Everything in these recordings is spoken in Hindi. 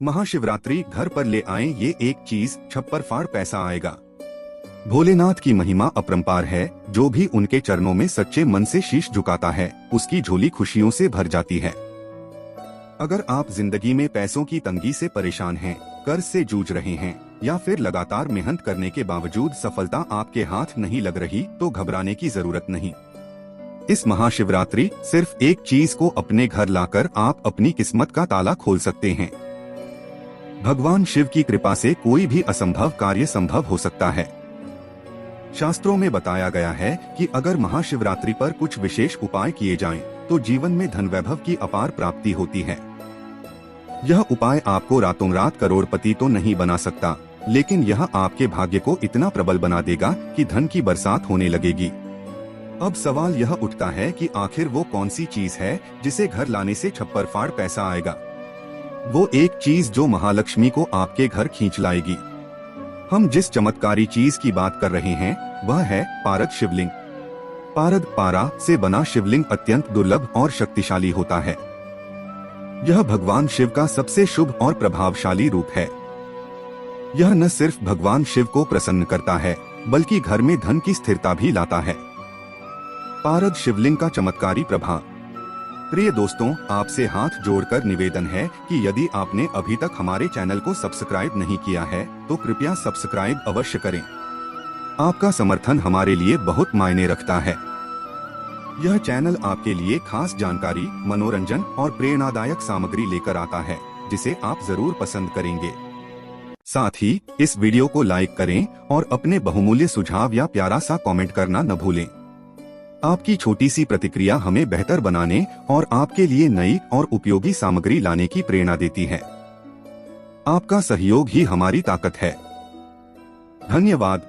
महाशिवरात्रि घर पर ले आए ये एक चीज, छप्पर फाड़ पैसा आएगा। भोलेनाथ की महिमा अपरंपार है। जो भी उनके चरणों में सच्चे मन से शीश झुकाता है, उसकी झोली खुशियों से भर जाती है। अगर आप जिंदगी में पैसों की तंगी से परेशान हैं, कर्ज से जूझ रहे हैं या फिर लगातार मेहनत करने के बावजूद सफलता आपके हाथ नहीं लग रही, तो घबराने की जरूरत नहीं। इस महाशिवरात्रि सिर्फ एक चीज को अपने घर लाकर आप अपनी किस्मत का ताला खोल सकते हैं। भगवान शिव की कृपा से कोई भी असंभव कार्य संभव हो सकता है। शास्त्रों में बताया गया है कि अगर महाशिवरात्रि पर कुछ विशेष उपाय किए जाएं, तो जीवन में धन वैभव की अपार प्राप्ति होती है। यह उपाय आपको रातों रात करोड़पति तो नहीं बना सकता, लेकिन यह आपके भाग्य को इतना प्रबल बना देगा कि धन की बरसात होने लगेगी। अब सवाल यह उठता है कि आखिर वो कौन सी चीज है जिसे घर लाने से छप्पर फाड़ पैसा आएगा। वो एक चीज जो महालक्ष्मी को आपके घर खींच लाएगी। हम जिस चमत्कारी चीज की बात कर रहे हैं वह है पारद शिवलिंग। पारद पारा से बना शिवलिंग अत्यंत दुर्लभ और शक्तिशाली होता है। यह भगवान शिव का सबसे शुभ और प्रभावशाली रूप है। यह न सिर्फ भगवान शिव को प्रसन्न करता है, बल्कि घर में धन की स्थिरता भी लाता है। पारद शिवलिंग का चमत्कारी प्रभाव। प्रिय दोस्तों, आपसे हाथ जोड़कर निवेदन है कि यदि आपने अभी तक हमारे चैनल को सब्सक्राइब नहीं किया है, तो कृपया सब्सक्राइब अवश्य करें। आपका समर्थन हमारे लिए बहुत मायने रखता है। यह चैनल आपके लिए खास जानकारी, मनोरंजन और प्रेरणादायक सामग्री लेकर आता है, जिसे आप जरूर पसंद करेंगे। साथ ही इस वीडियो को लाइक करें और अपने बहुमूल्य सुझाव या प्यारा सा कमेंट करना न भूलें। आपकी छोटी सी प्रतिक्रिया हमें बेहतर बनाने और आपके लिए नई और उपयोगी सामग्री लाने की प्रेरणा देती है। आपका सहयोग ही हमारी ताकत है। धन्यवाद।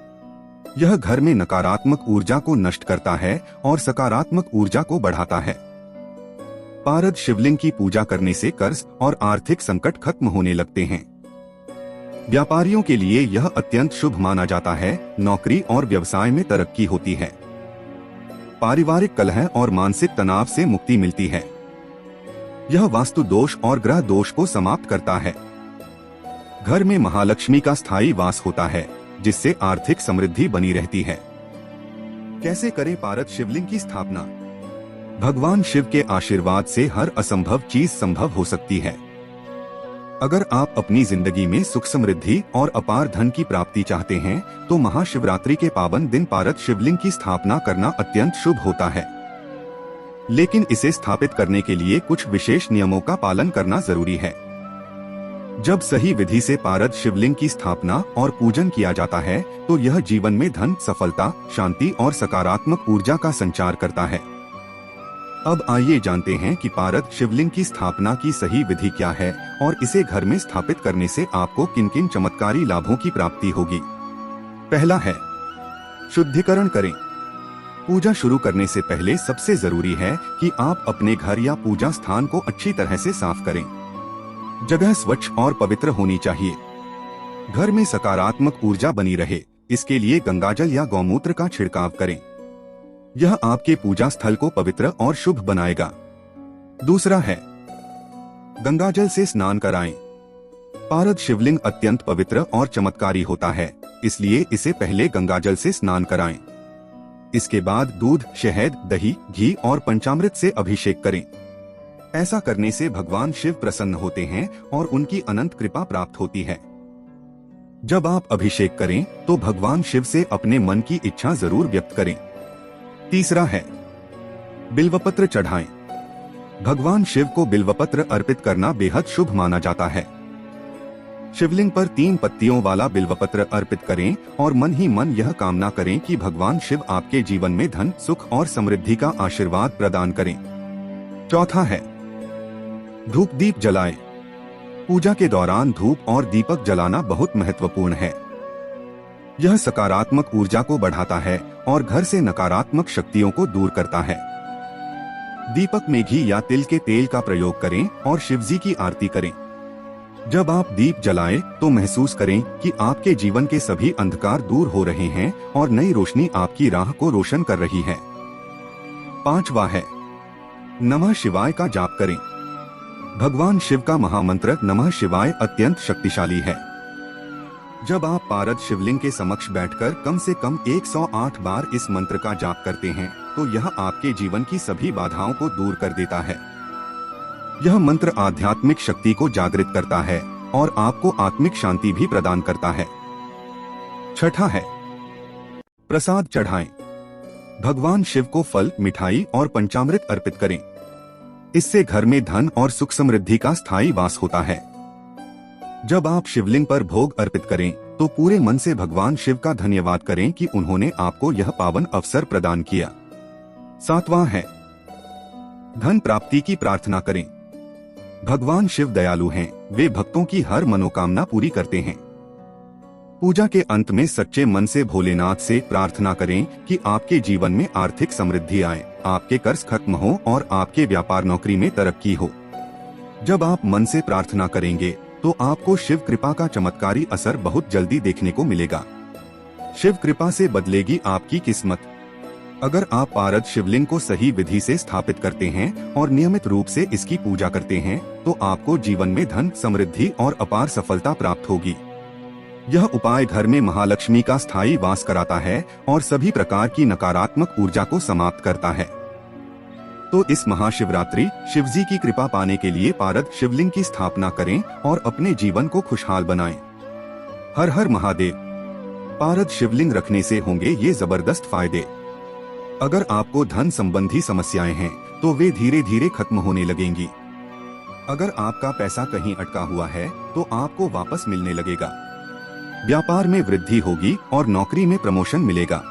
यह घर में नकारात्मक ऊर्जा को नष्ट करता है और सकारात्मक ऊर्जा को बढ़ाता है। पारद शिवलिंग की पूजा करने से कर्ज और आर्थिक संकट खत्म होने लगते हैं। व्यापारियों के लिए यह अत्यंत शुभ माना जाता है। नौकरी और व्यवसाय में तरक्की होती है। पारिवारिक कलह और मानसिक तनाव से मुक्ति मिलती है। यह वास्तु दोष और ग्रह दोष को समाप्त करता है। घर में महालक्ष्मी का स्थायी वास होता है, जिससे आर्थिक समृद्धि बनी रहती है। कैसे करें पारद शिवलिंग की स्थापना? भगवान शिव के आशीर्वाद से हर असंभव चीज संभव हो सकती है। अगर आप अपनी जिंदगी में सुख समृद्धि और अपार धन की प्राप्ति चाहते हैं, तो महाशिवरात्रि के पावन दिन पारद शिवलिंग की स्थापना करना अत्यंत शुभ होता है। लेकिन इसे स्थापित करने के लिए कुछ विशेष नियमों का पालन करना जरूरी है। जब सही विधि से पारद शिवलिंग की स्थापना और पूजन किया जाता है, तो यह जीवन में धन, सफलता, शांति और सकारात्मक ऊर्जा का संचार करता है। अब आइए जानते हैं कि पारद शिवलिंग की स्थापना की सही विधि क्या है और इसे घर में स्थापित करने से आपको किन किन चमत्कारी लाभों की प्राप्ति होगी। पहला है, शुद्धिकरण करें। पूजा शुरू करने से पहले सबसे जरूरी है कि आप अपने घर या पूजा स्थान को अच्छी तरह से साफ करें। जगह स्वच्छ और पवित्र होनी चाहिए। घर में सकारात्मक ऊर्जा बनी रहे, इसके लिए गंगाजल या गौमूत्र का छिड़काव करें। यह आपके पूजा स्थल को पवित्र और शुभ बनाएगा। दूसरा है, गंगाजल से स्नान कराएं। पारद शिवलिंग अत्यंत पवित्र और चमत्कारी होता है, इसलिए इसे पहले गंगाजल से स्नान कराएं। इसके बाद दूध, शहद, दही, घी और पंचामृत से अभिषेक करें। ऐसा करने से भगवान शिव प्रसन्न होते हैं और उनकी अनंत कृपा प्राप्त होती है। जब आप अभिषेक करें, तो भगवान शिव से अपने मन की इच्छा जरूर व्यक्त करें। तीसरा है, बिल्वपत्र चढ़ाएं। भगवान शिव को बिल्वपत्र अर्पित करना बेहद शुभ माना जाता है। शिवलिंग पर 3 पत्तियों वाला बिल्वपत्र अर्पित करें और मन ही मन यह कामना करें कि भगवान शिव आपके जीवन में धन, सुख और समृद्धि का आशीर्वाद प्रदान करें। चौथा है, धूप दीप जलाएं। पूजा के दौरान धूप और दीपक जलाना बहुत महत्वपूर्ण है। यह सकारात्मक ऊर्जा को बढ़ाता है और घर से नकारात्मक शक्तियों को दूर करता है। दीपक में घी या तिल के तेल का प्रयोग करें और शिवजी की आरती करें। जब आप दीप जलाएं, तो महसूस करें कि आपके जीवन के सभी अंधकार दूर हो रहे हैं और नई रोशनी आपकी राह को रोशन कर रही है। पांचवा है, नमः शिवाय का जाप करें। भगवान शिव का महामंत्र नमः शिवाय अत्यंत शक्तिशाली है। जब आप पारद शिवलिंग के समक्ष बैठकर कम से कम 108 बार इस मंत्र का जाप करते हैं तो यह आपके जीवन की सभी बाधाओं को दूर कर देता है। यह मंत्र आध्यात्मिक शक्ति को जागृत करता है और आपको आत्मिक शांति भी प्रदान करता है। छठा है, प्रसाद चढ़ाएं। भगवान शिव को फल, मिठाई और पंचामृत अर्पित करें। इससे घर में धन और सुख समृद्धि का स्थायी वास होता है। जब आप शिवलिंग पर भोग अर्पित करें तो पूरे मन से भगवान शिव का धन्यवाद करें कि उन्होंने आपको यह पावन अवसर प्रदान किया। सातवां है, धन प्राप्ति की प्रार्थना करें। भगवान शिव दयालु हैं, वे भक्तों की हर मनोकामना पूरी करते हैं। पूजा के अंत में सच्चे मन से भोलेनाथ से प्रार्थना करें कि आपके जीवन में आर्थिक समृद्धि आए, आपके कर्ज खत्म हो और आपके व्यापार नौकरी में तरक्की हो। जब आप मन से प्रार्थना करेंगे तो आपको शिव कृपा का चमत्कारी असर बहुत जल्दी देखने को मिलेगा। शिव कृपा से बदलेगी आपकी किस्मत। अगर आप पारद शिवलिंग को सही विधि से स्थापित करते हैं और नियमित रूप से इसकी पूजा करते हैं तो आपको जीवन में धन, समृद्धि और अपार सफलता प्राप्त होगी। यह उपाय घर में महालक्ष्मी का स्थायी वास कराता है और सभी प्रकार की नकारात्मक ऊर्जा को समाप्त करता है। तो इस महाशिवरात्रि शिवजी की कृपा पाने के लिए पारद शिवलिंग की स्थापना करें और अपने जीवन को खुशहाल बनाएं। हर हर महादेव। पारद शिवलिंग रखने से होंगे ये जबरदस्त फायदे। अगर आपको धन संबंधी समस्याएं हैं तो वे धीरे धीरे खत्म होने लगेंगी। अगर आपका पैसा कहीं अटका हुआ है तो आपको वापस मिलने लगेगा। व्यापार में वृद्धि होगी और नौकरी में प्रमोशन मिलेगा।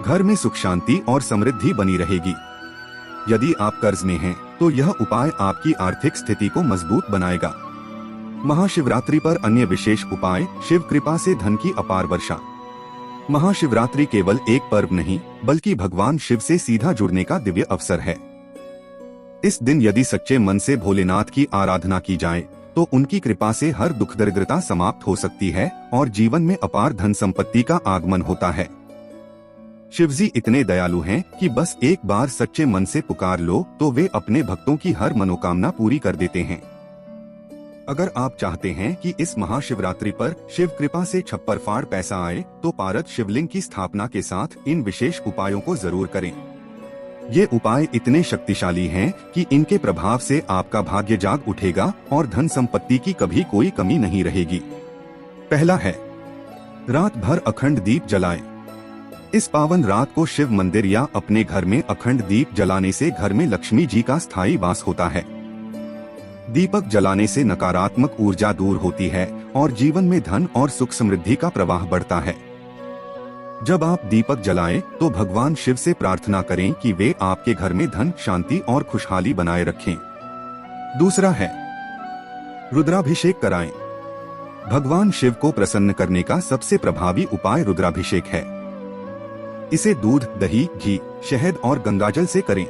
घर में सुख शांति और समृद्धि बनी रहेगी। यदि आप कर्ज में हैं तो यह उपाय आपकी आर्थिक स्थिति को मजबूत बनाएगा। महाशिवरात्रि पर अन्य विशेष उपाय, शिव कृपा से धन की अपार वर्षा। महाशिवरात्रि केवल एक पर्व नहीं बल्कि भगवान शिव से सीधा जुड़ने का दिव्य अवसर है। इस दिन यदि सच्चे मन से भोलेनाथ की आराधना की जाए तो उनकी कृपा से हर दुख दरिद्रता समाप्त हो सकती है और जीवन में अपार धन संपत्ति का आगमन होता है। शिवजी इतने दयालु हैं कि बस एक बार सच्चे मन से पुकार लो तो वे अपने भक्तों की हर मनोकामना पूरी कर देते हैं। अगर आप चाहते हैं कि इस महाशिवरात्रि पर शिव कृपा से छप्पर फाड़ पैसा आए तो पारद शिवलिंग की स्थापना के साथ इन विशेष उपायों को जरूर करें। ये उपाय इतने शक्तिशाली हैं कि इनके प्रभाव से आपका भाग्य जाग उठेगा और धन संपत्ति की कभी कोई कमी नहीं रहेगी। पहला है, रात भर अखंड दीप जलाएं। इस पावन रात को शिव मंदिर या अपने घर में अखंड दीप जलाने से घर में लक्ष्मी जी का स्थायी वास होता है। दीपक जलाने से नकारात्मक ऊर्जा दूर होती है और जीवन में धन और सुख समृद्धि का प्रवाह बढ़ता है। जब आप दीपक जलाएं तो भगवान शिव से प्रार्थना करें कि वे आपके घर में धन, शांति और खुशहाली बनाए रखें। दूसरा है, रुद्राभिषेक कराएं। भगवान शिव को प्रसन्न करने का सबसे प्रभावी उपाय रुद्राभिषेक है। इसे दूध, दही, घी, शहद और गंगाजल से करें।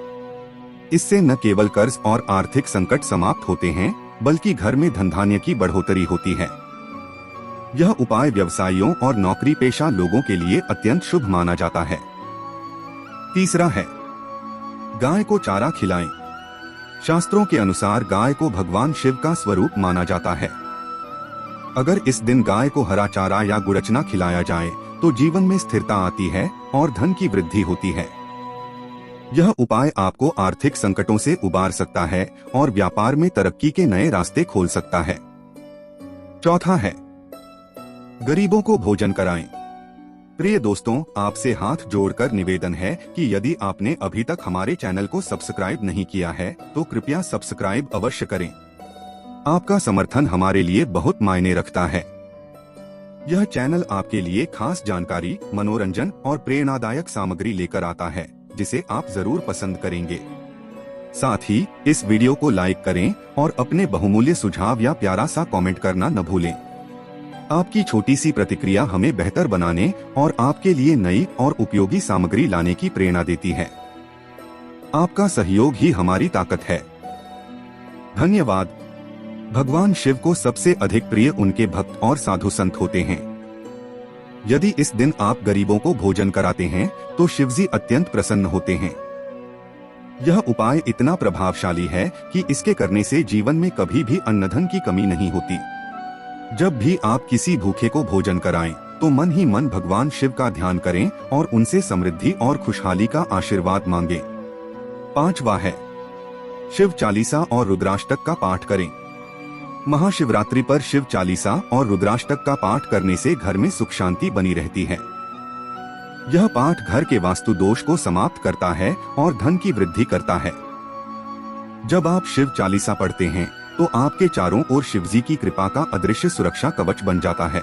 इससे न केवल कर्ज और आर्थिक संकट समाप्त होते हैं बल्कि घर में धन धान्य की बढ़ोतरी होती है। यह उपाय व्यवसायियों और नौकरी पेशा लोगों के लिए अत्यंत शुभ माना जाता है। तीसरा है, गाय को चारा खिलाएं। शास्त्रों के अनुसार गाय को भगवान शिव का स्वरूप माना जाता है। अगर इस दिन गाय को हरा चारा या गुड़चना खिलाया जाए तो जीवन में स्थिरता आती है और धन की वृद्धि होती है। यह उपाय आपको आर्थिक संकटों से उबार सकता है और व्यापार में तरक्की के नए रास्ते खोल सकता है। चौथा है, गरीबों को भोजन कराएं। प्रिय दोस्तों, आपसे हाथ जोड़कर निवेदन है कि यदि आपने अभी तक हमारे चैनल को सब्सक्राइब नहीं किया है तो कृपया सब्सक्राइब अवश्य करें। आपका समर्थन हमारे लिए बहुत मायने रखता है। यह चैनल आपके लिए खास जानकारी, मनोरंजन और प्रेरणादायक सामग्री लेकर आता है जिसे आप जरूर पसंद करेंगे। साथ ही इस वीडियो को लाइक करें और अपने बहुमूल्य सुझाव या प्यारा सा कमेंट करना न भूलें। आपकी छोटी सी प्रतिक्रिया हमें बेहतर बनाने और आपके लिए नई और उपयोगी सामग्री लाने की प्रेरणा देती है। आपका सहयोग ही हमारी ताकत है। धन्यवाद। भगवान शिव को सबसे अधिक प्रिय उनके भक्त और साधु संत होते हैं। यदि इस दिन आप गरीबों को भोजन कराते हैं तो शिवजी अत्यंत प्रसन्न होते हैं। यह उपाय इतना प्रभावशाली है कि इसके करने से जीवन में कभी भी अन्न धन की कमी नहीं होती। जब भी आप किसी भूखे को भोजन कराएं, तो मन ही मन भगवान शिव का ध्यान करें और उनसे समृद्धि और खुशहाली का आशीर्वाद मांगें। 5वां है, शिव चालीसा और रुद्राष्टक का पाठ करें। महाशिवरात्रि पर शिव चालीसा और रुद्राष्टक का पाठ करने से घर में सुख शांति बनी रहती है। यह पाठ घर के वास्तु दोष को समाप्त करता है और धन की वृद्धि करता है। जब आप शिव चालीसा पढ़ते हैं, तो आपके चारों ओर शिवजी की कृपा का अदृश्य सुरक्षा कवच बन जाता है।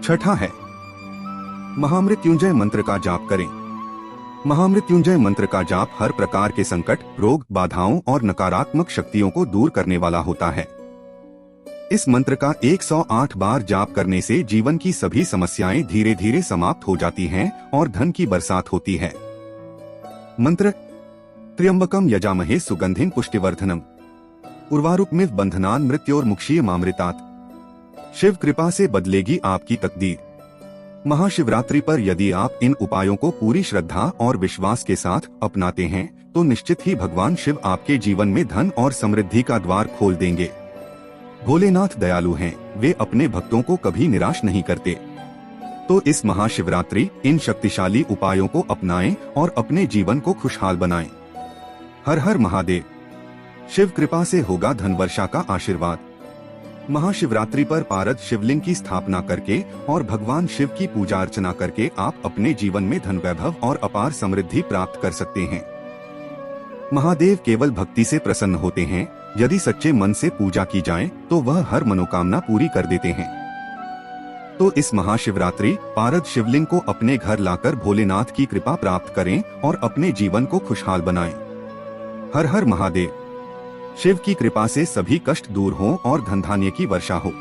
6वां है, महामृत्युंजय मंत्र का जाप करें। महामृत्युंजय मंत्र का जाप हर प्रकार के संकट, रोग, बाधाओं और नकारात्मक शक्तियों को दूर करने वाला होता है। इस मंत्र का 108 बार जाप करने से जीवन की सभी समस्याएं धीरे धीरे समाप्त हो जाती हैं और धन की बरसात होती है। मंत्र: त्र्यंबकम यजामहे सुगंधिं पुष्टिवर्धनम, उर्वारुकमिव बंधनान् मृत्योर्मुक्षीय मामृतात्। शिव कृपा से बदलेगी आपकी तकदीर। महाशिवरात्रि पर यदि आप इन उपायों को पूरी श्रद्धा और विश्वास के साथ अपनाते हैं, तो निश्चित ही भगवान शिव आपके जीवन में धन और समृद्धि का द्वार खोल देंगे। भोलेनाथ दयालु हैं, वे अपने भक्तों को कभी निराश नहीं करते। तो इस महाशिवरात्रि इन शक्तिशाली उपायों को अपनाएं और अपने जीवन को खुशहाल बनाएं। हर हर महादेव। शिव कृपा से होगा धन वर्षा का आशीर्वाद। महाशिवरात्रि पर पारद शिवलिंग की स्थापना करके और भगवान शिव की पूजा अर्चना करके आप अपने जीवन में धन वैभव और अपार समृद्धि प्राप्त कर सकते हैं। महादेव केवल भक्ति से प्रसन्न होते हैं। यदि सच्चे मन से पूजा की जाए तो वह हर मनोकामना पूरी कर देते हैं। तो इस महाशिवरात्रि पारद शिवलिंग को अपने घर लाकर भोलेनाथ की कृपा प्राप्त करें और अपने जीवन को खुशहाल बनाएं। हर हर महादेव। शिव की कृपा से सभी कष्ट दूर हों और धन धान्य की वर्षा हो।